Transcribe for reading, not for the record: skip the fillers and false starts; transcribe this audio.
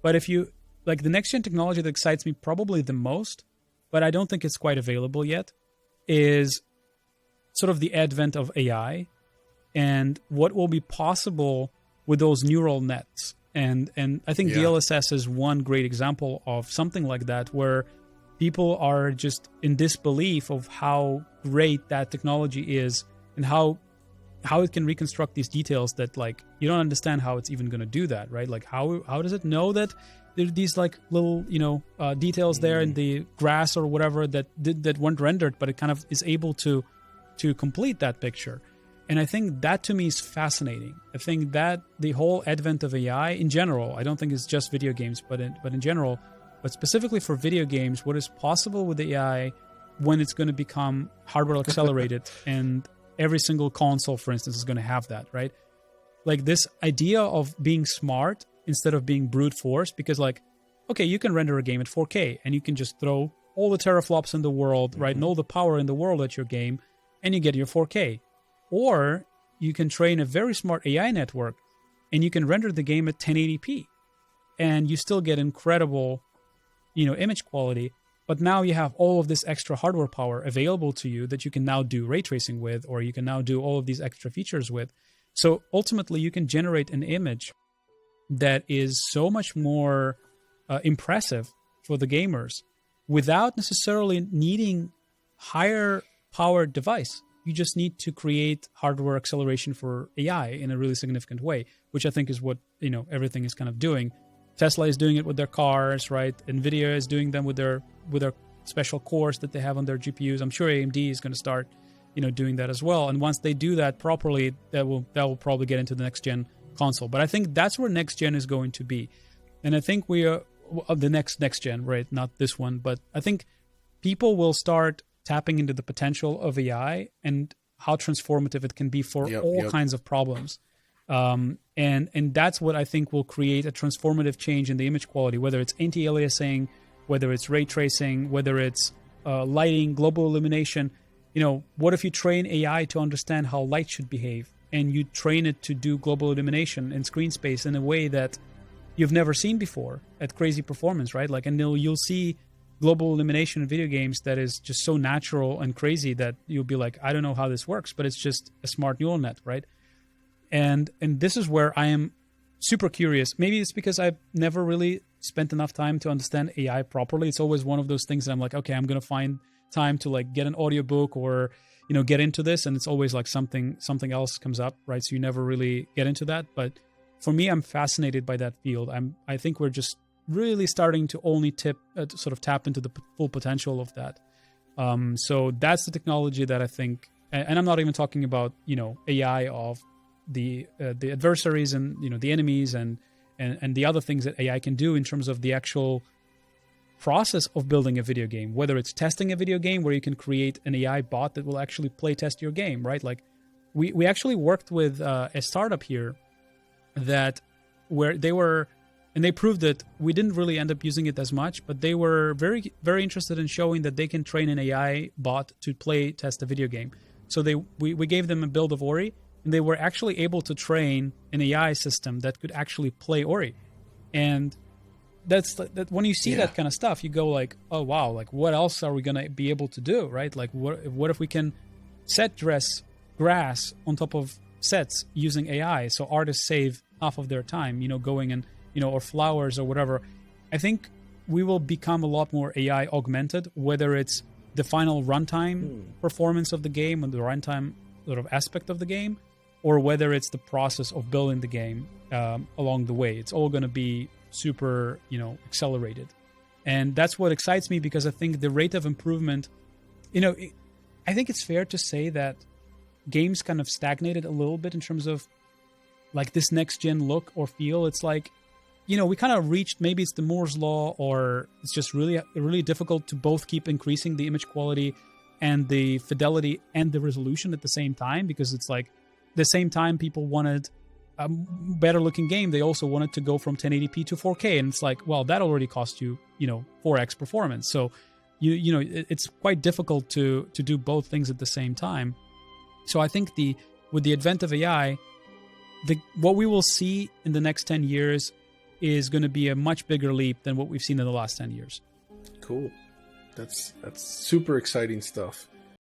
But if you, like the next gen technology that excites me probably the most, but I don't think it's quite available yet, is sort of the advent of AI and what will be possible with those neural nets. And I think DLSS is one great example of something like that, where people are just in disbelief of how great that technology is and how it can reconstruct these details that, like, you don't understand how it's even going to do that, right? Like, how does it know that there are these like little, details there in the grass or whatever that weren't rendered, but it kind of is able to complete that picture. And I think that to me is fascinating. I think that the whole advent of AI in general, I don't think it's just video games, but in general, but specifically for video games, what is possible with AI when it's going to become hardware accelerated and every single console, for instance, is going to have that, right? Like this idea of being smart instead of being brute force, because like, okay, you can render a game at 4K and you can just throw all the teraflops in the world, right? And all the power in the world at your game and you get your 4K. Or you can train a very smart AI network and you can render the game at 1080p and you still get incredible, image quality. But now you have all of this extra hardware power available to you that you can now do ray tracing with, or you can now do all of these extra features with. So ultimately you can generate an image that is so much more impressive for the gamers without necessarily needing higher powered device. You just need to create hardware acceleration for AI in a really significant way, which I think is what, everything is kind of doing. Tesla is doing it with their cars, right? NVIDIA is doing them with their special cores that they have on their GPUs. I'm sure AMD is going to start, doing that as well. And once they do that properly, that will probably get into the next gen console. But I think that's where next gen is going to be. And I think we are the next gen, right? Not this one, but I think people will start tapping into the potential of AI and how transformative it can be for all kinds of problems. And that's what I think will create a transformative change in the image quality, whether it's anti-aliasing, whether it's ray tracing, whether it's lighting, global illumination. What if you train AI to understand how light should behave and you train it to do global illumination and screen space in a way that you've never seen before at crazy performance, right? Like, and you'll see global illumination in video games that is just so natural and crazy that you'll be like, I don't know how this works, but it's just a smart neural net, right? And this is where I am super curious. Maybe it's because I've never really spent enough time to understand AI properly. It's always one of those things that I'm like, okay, I'm going to find time to like get an audiobook or, get into this. And it's always like something else comes up, right? So you never really get into that. But for me, I'm fascinated by that field. I think we're just really starting to only sort of tap into the full potential of that. So that's the technology that I think, and I'm not even talking about, AI of the adversaries and, the enemies and the other things that AI can do in terms of the actual process of building a video game, whether it's testing a video game where you can create an AI bot that will actually play test your game, right? Like we actually worked with a startup here where they proved that we didn't really end up using it as much, but they were very, very interested in showing that they can train an AI bot to play test a video game. So we gave them a build of Ori, and they were actually able to train an AI system that could actually play Ori. And that's that when you see that kind of stuff, you go like, oh wow, like what else are we gonna be able to do, right? Like what if we can set grass on top of sets using AI, so artists save half of their time, going and or flowers or whatever. I think we will become a lot more AI augmented, whether it's the final runtime performance of the game and the runtime sort of aspect of the game, or whether it's the process of building the game along the way. It's all going to be super, accelerated. And that's what excites me, because I think the rate of improvement, I think it's fair to say that games kind of stagnated a little bit in terms of like this next gen look or feel. It's like, we kind of reached, maybe it's the Moore's law, or it's just really, really difficult to both keep increasing the image quality and the fidelity and the resolution at the same time, because it's like the same time people wanted a better looking game, they also wanted to go from 1080p to 4K. And it's like, well, that already cost you, 4x performance. So, it's quite difficult to do both things at the same time. So I think with the advent of AI, what we will see in the next 10 years is going to be a much bigger leap than what we've seen in the last 10 years. Cool. That's super exciting stuff.